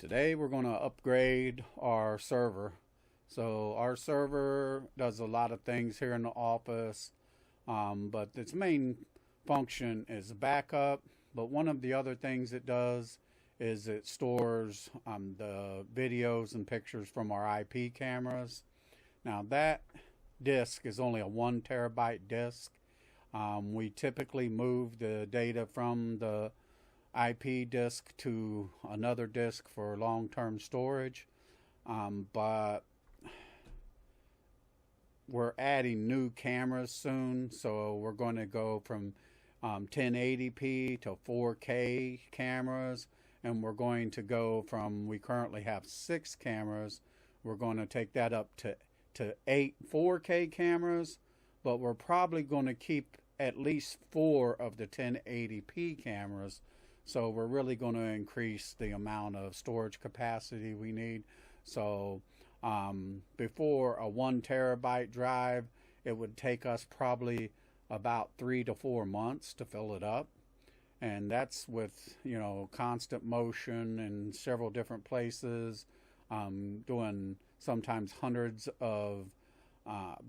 Today we're going to upgrade our server. So our server does a lot of things here in the office, but its main function is backup. But one of the other things it does is it stores the videos and pictures from our IP cameras. Now that disk is only a 1 terabyte disk. We typically move the data from the IP disk to another disk for long-term storage, but we're adding new cameras soon, so we're going to go from 1080p to 4K cameras, and we're going to go from, we currently have 6 cameras, we're going to take that up to 8 4K cameras, but we're probably going to keep at least 4 of the 1080p cameras. So we're really going to increase the amount of storage capacity we need. So before a 1 terabyte drive, it would take us probably about 3 to 4 months to fill it up. And that's with, constant motion in several different places, doing sometimes hundreds of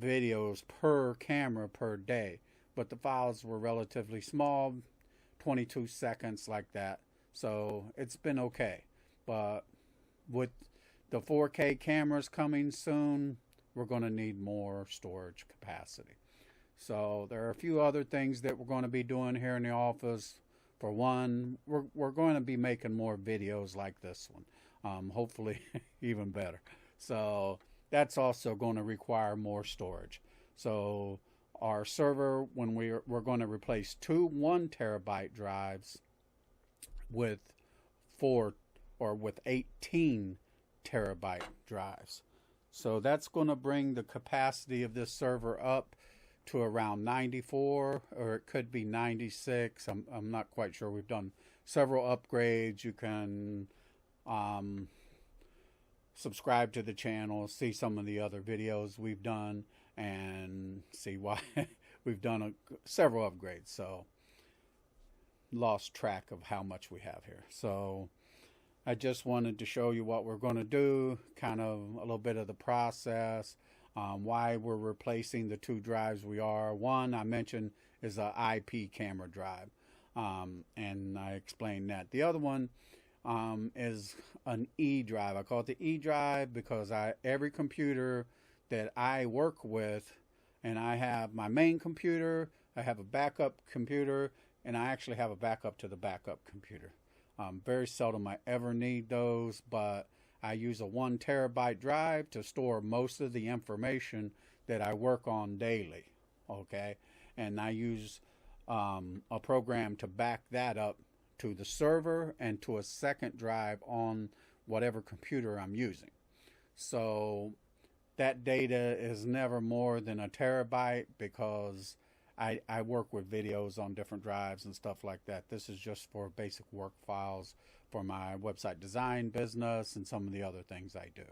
videos per camera per day. But the files were relatively small, 22 seconds like that, so it's been okay. But with the 4K cameras coming soon, we're going to need more storage capacity. So there are a few other things that we're going to be doing here in the office. For one, we're going to be making more videos like this one, hopefully even better. So that's also going to require more storage. So our server, when we're going to replace 2 1 terabyte drives with 18 terabyte drives. So that's going to bring the capacity of this server up to around 94, or it could be 96. I'm not quite sure. We've done several upgrades. You can subscribe to the channel, see some of the other videos we've done, and see why we've done several upgrades. So lost track of how much we have here. So I just wanted to show you what we're going to do, kind of a little bit of the process, why we're replacing the 2 drives we are. One I mentioned is a IP camera drive, and I explained that. The other one is an E drive. I call it the E drive because every computer that I work with, and I have my main computer, I have a backup computer, and I actually have a backup to the backup computer. Very seldom I ever need those, but I use a 1 terabyte drive to store most of the information that I work on daily, okay? And I use a program to back that up to the server and to a second drive on whatever computer I'm using. So that data is never more than a terabyte because I work with videos on different drives and stuff like that. This is just for basic work files for my website design business and some of the other things I do.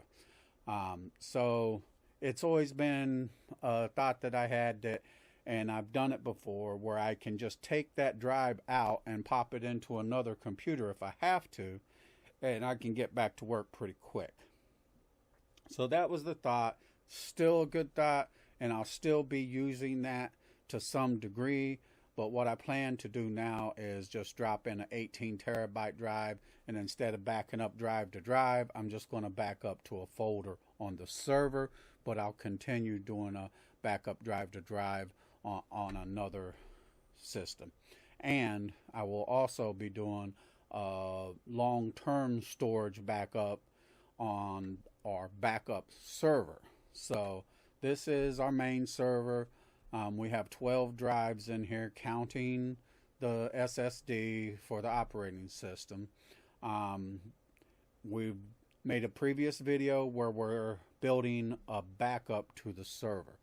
So it's always been a thought that I had that, and I've done it before, where I can just take that drive out and pop it into another computer if I have to, and I can get back to work pretty quick. So that was the thought. Still a good thought, and I'll still be using that to some degree. But what I plan to do now is just drop in an 18 terabyte drive, and instead of backing up drive to drive, I'm just going to back up to a folder on the server, but I'll continue doing a backup drive to drive on another system. And I will also be doing a long-term storage backup on our backup server. So this is our main server. We have 12 drives in here, counting the SSD for the operating system. We've made a previous video where we're building a backup to the server.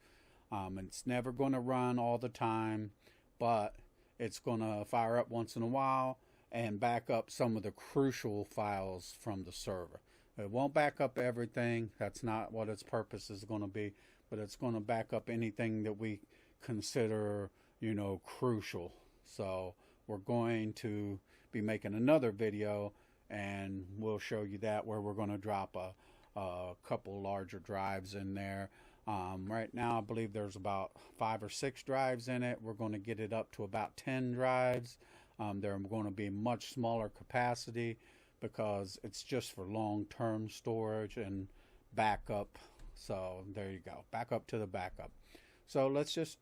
It's never going to run all the time, but it's going to fire up once in a while and back up some of the crucial files from the server. It won't back up everything. That's not what its purpose is going to be, but it's going to back up anything that we consider, crucial. So we're going to be making another video and we'll show you that, where we're going to drop a couple larger drives in there. Right now I believe there's about 5 or 6 drives in it. We're going to get it up to about 10 drives. They're going to be much smaller capacity because it's just for long-term storage and backup. So there you go, back up to the backup. So let's just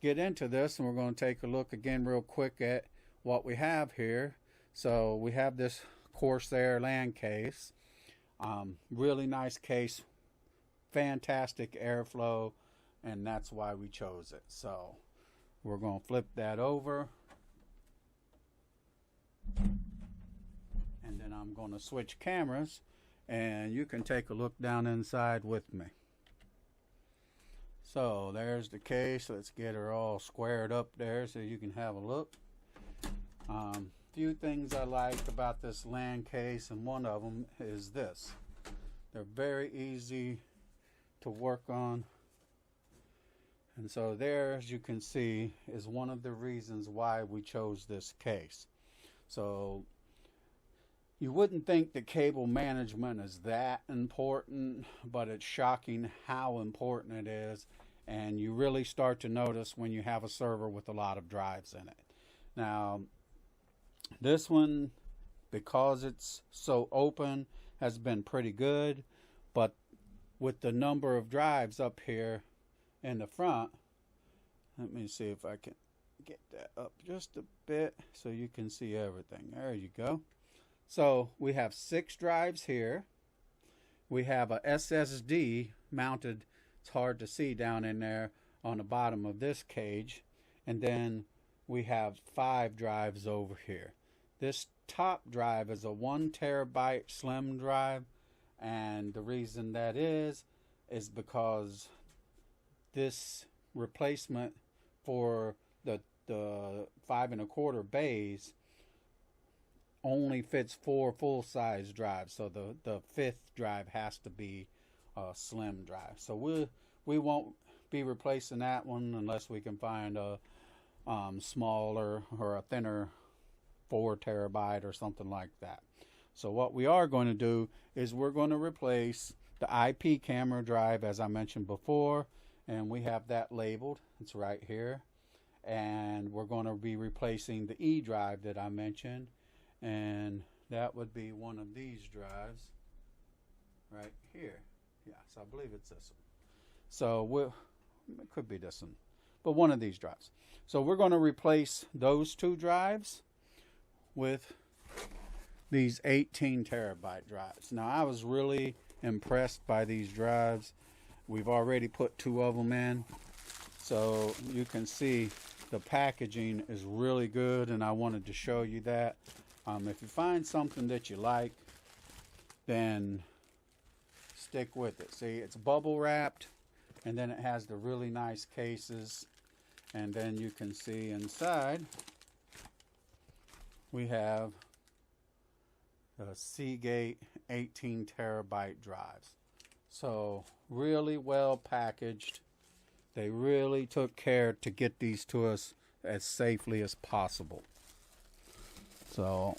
get into this, and we're going to take a look again real quick at what we have here. So we have this Corsair LAN case. Really nice case, fantastic airflow, and that's why we chose it. So we're going to flip that over, and then I'm going to switch cameras, and you can take a look down inside with me. So there's the case. Let's get her all squared up there so you can have a look. Few things I like about this LAN case, and one of them is this. They're very easy to work on. And so there, as you can see, is one of the reasons why we chose this case. So you wouldn't think that cable management is that important, but it's shocking how important it is. And you really start to notice when you have a server with a lot of drives in it. Now, this one, because it's so open, has been pretty good. But with the number of drives up here in the front, let me see if I can get that up just a bit so you can see everything. There you go. So we have 6 drives here. We have a SSD mounted. It's hard to see down in there on the bottom of this cage. And then we have 5 drives over here. This top drive is a 1 terabyte slim drive, and the reason that is because this replacement for the 5 1/4 bays only fits 4 full-size drives, so the 5th drive has to be a slim drive. So we won't be replacing that one unless we can find a smaller or a thinner 4 terabyte or something like that. So what we are going to do is we're going to replace the IP camera drive, as I mentioned before, and we have that labeled. It's right here. And we're going to be replacing the E drive that I mentioned, and that would be one of these drives right here. Yes, I believe it's this one. So it could be this one, but one of these drives. So we're going to replace those 2 drives with these 18 terabyte drives. Now, I was really impressed by these drives. We've already put 2 of them in, so you can see the packaging is really good, and I wanted to show you that. If you find something that you like, then stick with it. See, it's bubble wrapped, and then it has the really nice cases, and then you can see inside we have the Seagate 18 terabyte drives. So really well packaged. They really took care to get these to us as safely as possible. So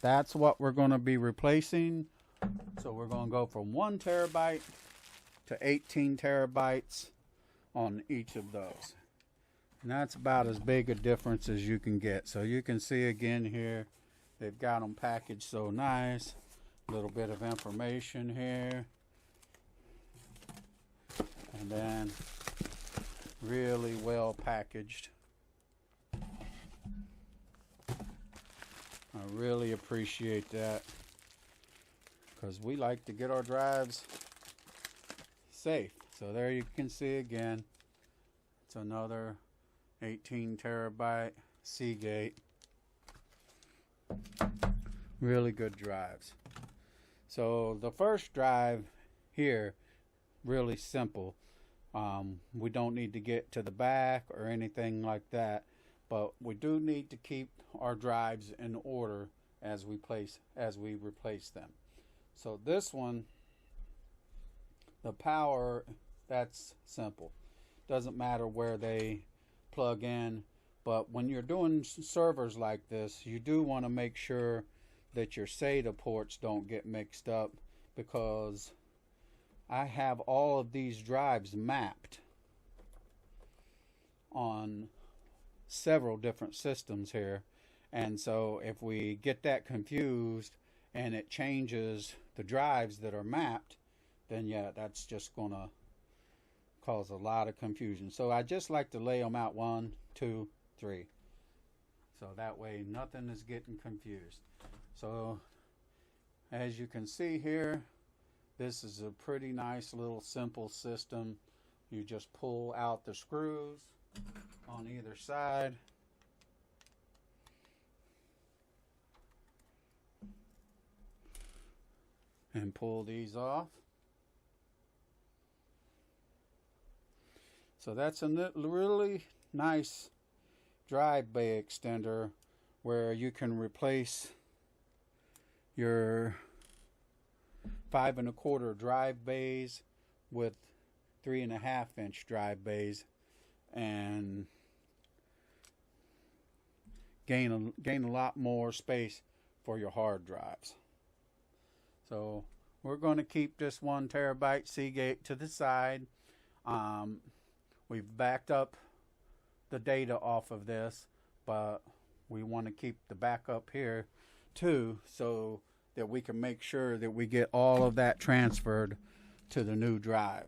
that's what we're going to be replacing. So we're going to go from 1 terabyte to 18 terabytes on each of those. And that's about as big a difference as you can get. So you can see again here, they've got them packaged so nice. A little bit of information here. And then really well packaged. I really appreciate that, because we like to get our drives safe. So there you can see again, it's another 18 terabyte Seagate. Really good drives. So the first drive here, really simple. We don't need to get to the back or anything like that, but we do need to keep our drives in order as we replace them. So this one, the power, that's simple. Doesn't matter where they plug in, but when you're doing servers like this, you do want to make sure that your SATA ports don't get mixed up, because I have all of these drives mapped on several different systems here, and so if we get that confused and it changes the drives that are mapped, then yeah, that's just gonna cause a lot of confusion. So I just like to lay them out 1, 2, 3, so that way nothing is getting confused. So as you can see here, this is a pretty nice little simple system. You just pull out the screws on either side, and pull these off. So that's a really nice drive bay extender where you can replace your 5 1/4 drive bays with 3 1/2 inch drive bays and gain a lot more space for your hard drives. So we're going to keep this 1 terabyte Seagate to the side. We've backed up the data off of this, but we want to keep the backup here too, so that we can make sure that we get all of that transferred to the new drive.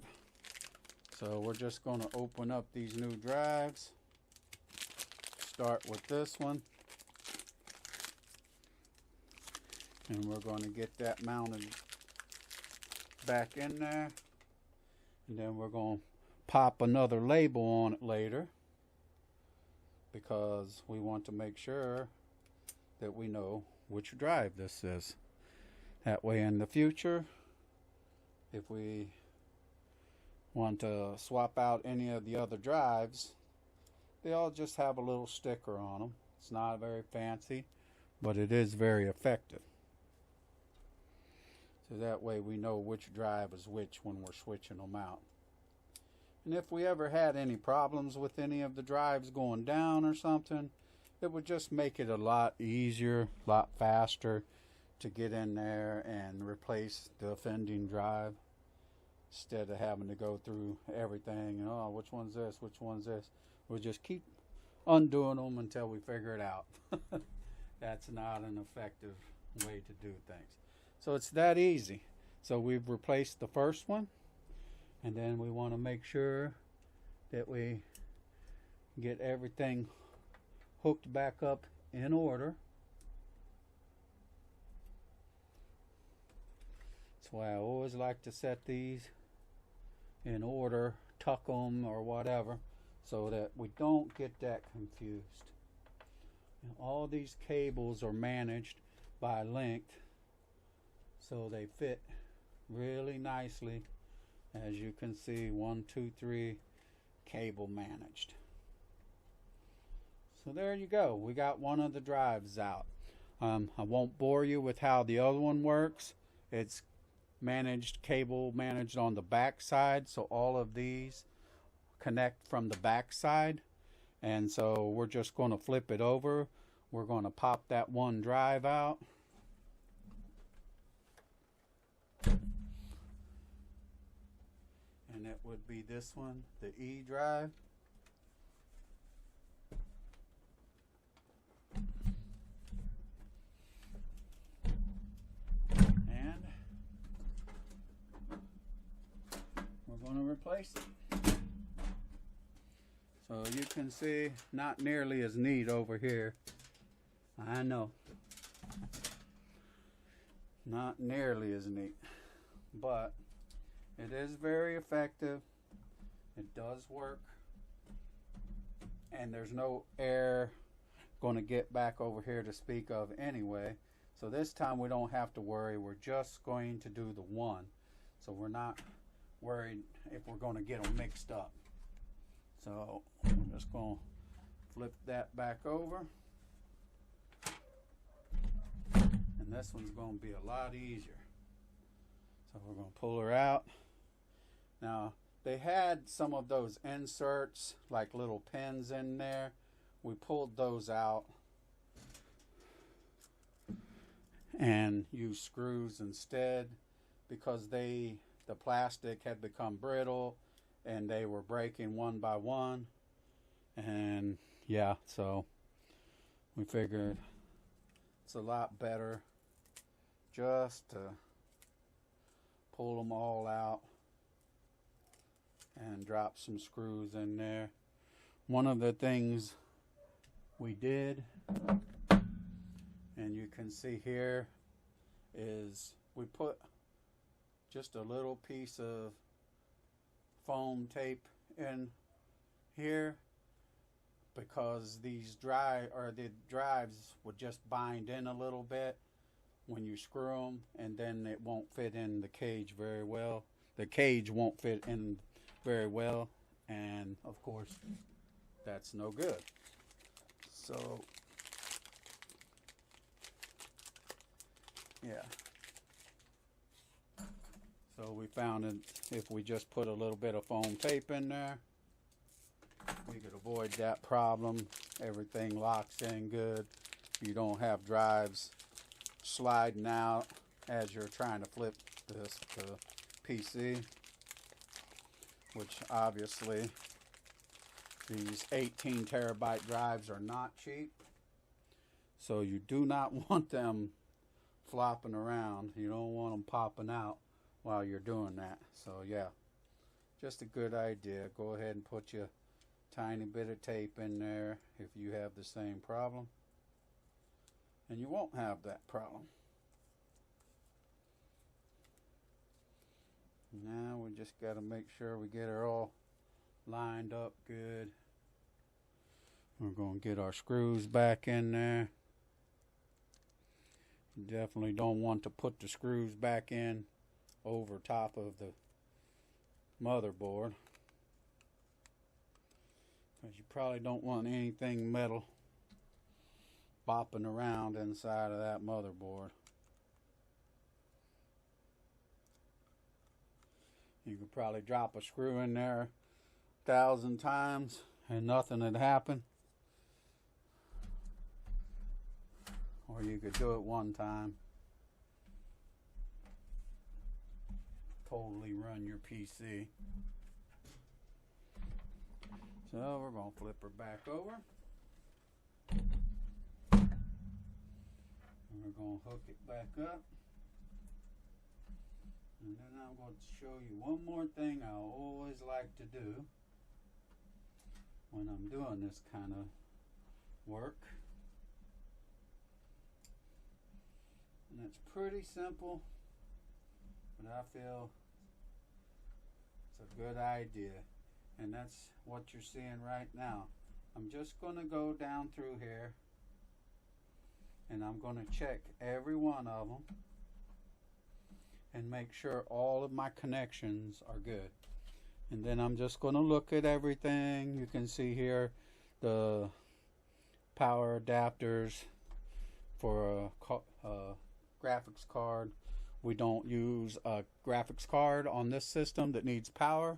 So we're just going to open up these new drives. Start with this one, and we're going to get that mounted back in there, and then we're going to pop another label on it later, because we want to make sure that we know which drive this is. That way in the future, if we want to swap out any of the other drives, they all just have a little sticker on them. It's not very fancy, but it is very effective. So that way we know which drive is which when we're switching them out. And if we ever had any problems with any of the drives going down or something, it would just make it a lot easier, a lot faster to get in there and replace the offending drive, instead of having to go through everything and, oh, which one's this, which one's this. We'll just keep undoing them until we figure it out. That's not an effective way to do things. So it's that easy. So we've replaced the first one, and then we want to make sure that we get everything hooked back up in order. That's why I always like to set these in order, tuck them or whatever, so that we don't get that confused. And all these cables are managed by length, so they fit really nicely. As you can see, 1, 2, 3 cable managed. So there you go. We got one of the drives out. I won't bore you with how the other one works. It's cable managed on the back side, so all of these connect from the back side. And so we're just going to flip it over. We're going to pop that one drive out. And it would be this one, the E drive. And we're going to replace it. So you can see, not nearly as neat over here. I know. Not nearly as neat. But it is very effective. It does work. And there's no air going to get back over here to speak of anyway. So this time we don't have to worry. We're just going to do the one. So we're not worried if we're going to get them mixed up. So I'm just going to flip that back over. And this one's going to be a lot easier. So we're going to pull her out. Now, they had some of those inserts, like little pins in there. We pulled those out. and use screws instead, because the plastic had become brittle and they were breaking one by one. And yeah, so we figured it's a lot better just to pull them all out and drop some screws in there. One of the things we did, and you can see here, is we put just a little piece of foam tape in here, because the drives would just bind in a little bit when you screw them, and then it won't fit in the cage very well. The cage won't fit in very well, and of course that's no good. So yeah, so we found that if we just put a little bit of foam tape in there, we could avoid that problem. Everything locks in good. You don't have drives sliding out as you're trying to flip this to PC, which obviously these 18 terabyte drives are not cheap, so you do not want them flopping around. You don't want them popping out while you're doing that. So yeah, just a good idea. Go ahead and put your tiny bit of tape in there if you have the same problem, and you won't have that problem. Now we just got to make sure we get her all lined up good. We're going to get our screws back in there. You definitely don't want to put the screws back in over top of the motherboard, because you probably don't want anything metal bopping around inside of that motherboard. You could probably drop a screw in there 1,000 times and nothing would happen. Or you could do it one time, totally run your PC. So we're going to flip her back over. And we're going to hook it back up. And then I'm going to show you one more thing I always like to do when I'm doing this kind of work. And it's pretty simple, but I feel it's a good idea. And that's what you're seeing right now. I'm just going to go down through here and I'm going to check every one of them and make sure all of my connections are good. And then I'm just going to look at everything. You can see here the power adapters for a graphics card. We don't use a graphics card on this system that needs power,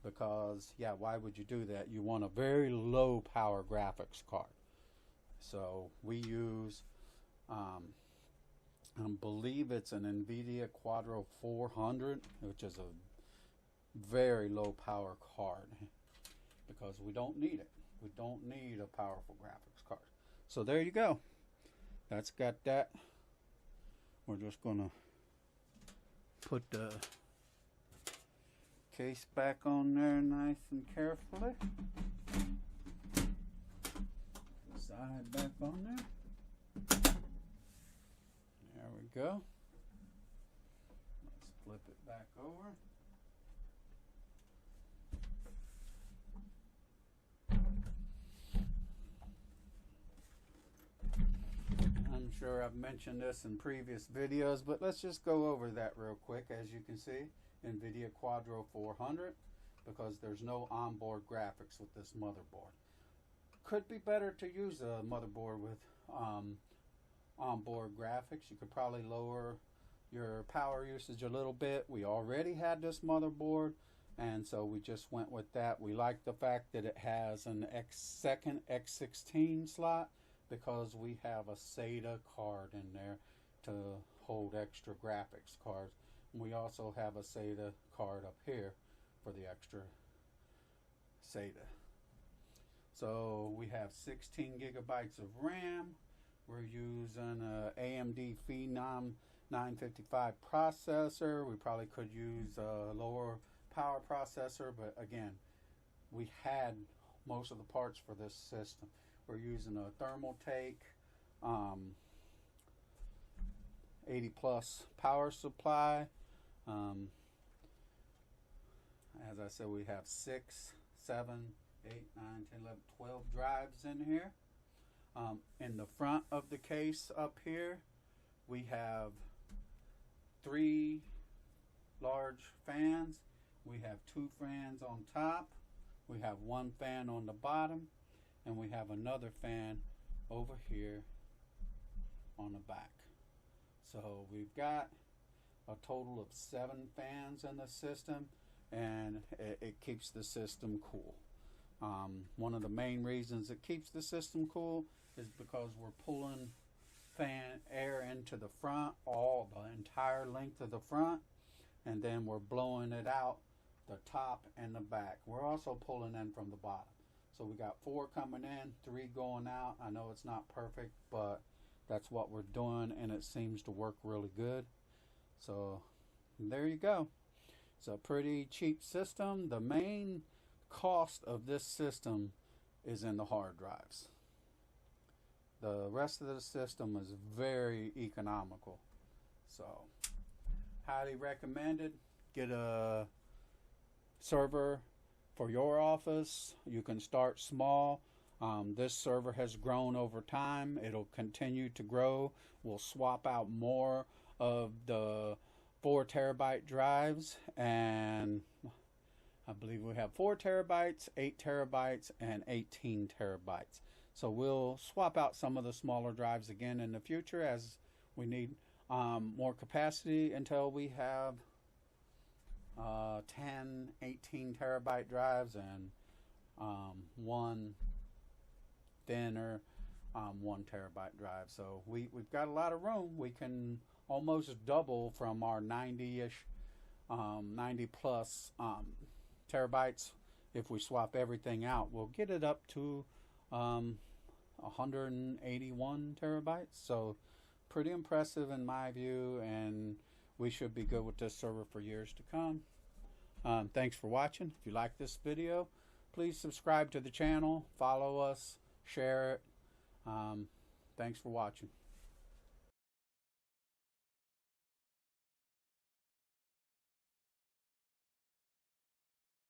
because yeah, why would you do that? You want a very low power graphics card. So we use I believe it's an NVIDIA Quadro 400, which is a very low power card, because we don't need it. We don't need a powerful graphics card. So there you go. That's got that. We're just going to put the case back on there nice and carefully. Side back on there. There we go. Let's flip it back over. I'm sure I've mentioned this in previous videos, but let's just go over that real quick. As you can see, NVIDIA Quadro 400, because there's no onboard graphics with this motherboard. Could be better to use a motherboard with onboard graphics. You could probably lower your power usage a little bit. We already had this motherboard, and so we just went with that. We like the fact that it has an second X16 slot, because we have a SATA card in there, to hold extra graphics cards. We also have a SATA card up here for the extra SATA. So we have 16 gigabytes of RAM. We're using a AMD Phenom 955 processor. We probably could use a lower power processor, but again, we had most of the parts for this system. We're using a Thermaltake 80 plus power supply. As I said, we have 6, 7, 8, 9, 10, 11, 12 drives in here. In the front of the case up here, we have 3 large fans. We have 2 fans on top. We have 1 fan on the bottom. And we have another fan over here on the back. So we've got a total of 7 fans in the system, and it keeps the system cool. One of the main reasons it keeps the system cool is because we're pulling fan air into the front, all the entire length of the front, and then we're blowing it out the top and the back. We're also pulling in from the bottom. So we got 4 coming in, 3 going out. I know it's not perfect, but that's what we're doing, and it seems to work really good. So there you go. It's a pretty cheap system. The main cost of this system is in the hard drives. The rest of the system is very economical. So highly recommended. Get a server for your office. You can start small. This server has grown over time. It'll continue to grow. We'll swap out more of the 4 terabyte drives, and I believe we have 4 terabytes, 8 terabytes, and 18 terabytes. So we'll swap out some of the smaller drives again in the future as we need more capacity, until we have 10, 18 terabyte drives and 1 thinner 1 terabyte drive. So we've got a lot of room. We can almost double from our 90-ish, 90 plus terabytes. If we swap everything out, we'll get it up to 181 terabytes. So pretty impressive in my view, and we should be good with this server for years to come. Thanks for watching. If you like this video, please subscribe to the channel, follow us, share it. Thanks for watching.